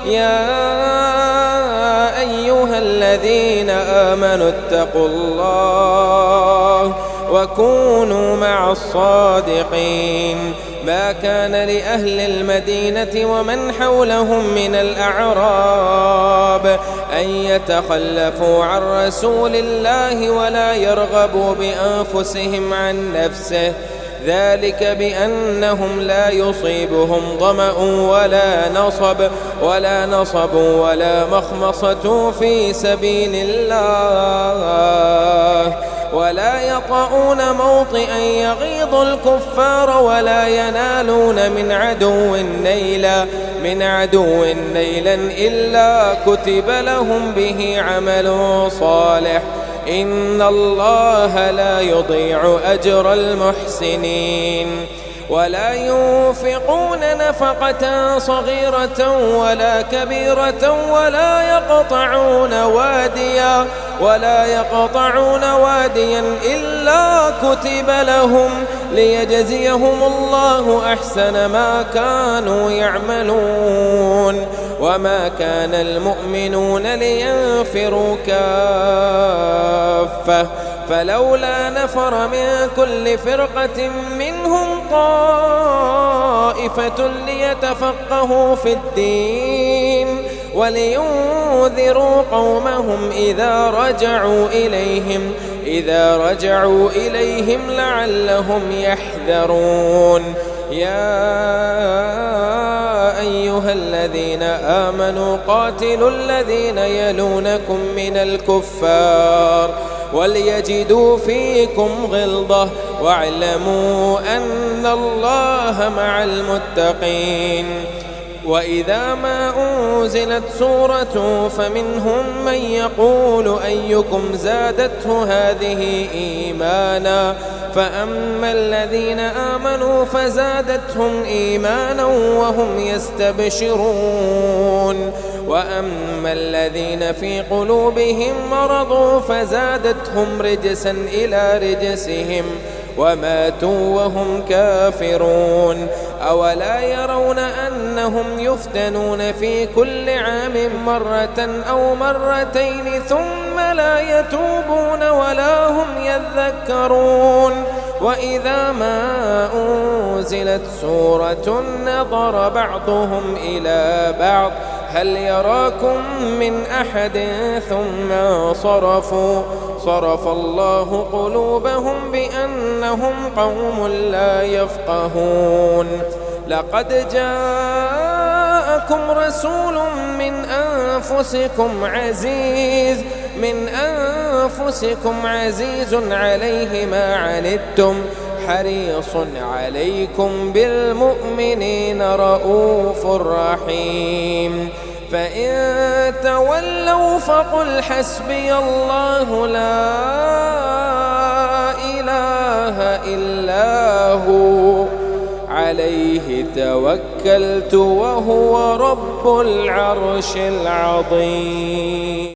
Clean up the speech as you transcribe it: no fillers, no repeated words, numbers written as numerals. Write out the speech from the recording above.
يا أيها الذين آمنوا اتقوا الله وكونوا مع الصادقين. ما كان لأهل المدينة ومن حولهم من الأعراب أن يتخلفوا عن رسول الله ولا يرغبوا بأنفسهم عن نفسه، ذلك بأنهم لا يصيبهم ظمأ ولا نصب ولا مخمصة في سبيل الله، ولا يطؤون موطئا يغيظ الكفار ولا ينالون من عدو نيلا إلا كتب لهم به عمل صالح، إن الله لا يضيع أجر المحسنين. ولا ينفقون نفقة صغيرة ولا كبيرة ولا يقطعون واديا إلا كتب لهم ليجزيهم الله أحسن ما كانوا يعملون. وما كان المؤمنون لينفروا كافة، فلولا نفر من كل فرقة منهم طائفة ليتفقهوا في الدين ولينذروا قومهم إذا رجعوا إليهم لعلهم يحذرون. يا أيها الذين آمنوا قاتلوا الذين يلونكم من الكفار وليجدوا فيكم غلظة واعلموا أن الله مع المتقين. وإذا ما أنزلت سورة فمنهم من يقول أيكم زادته هذه إيمانا، فأما الذين آمنوا فزادتهم إيمانا وهم يستبشرون، وأما الذين في قلوبهم مرض فزادتهم رجسا إلى رجسهم وماتوا وهم كافرون. أولا يرون أنهم يفتنون في كل عام مرة أو مرتين ثم لا يتوبون ولا هم يذكرون. وإذا ما أنزلت سورة نظر بعضهم إلى بعض هل يراكم من أحد ثم صرف الله قلوبهم بأنهم قوم لا يفقهون. لقد جاءكم رسول من أنفسكم عزيز عليه ما عنتم حريص عليكم بالمؤمنين رؤوف رحيم. فإن تولوا فقل حسبي الله لا إله إلا هو عليه توكلت وهو رب العرش العظيم.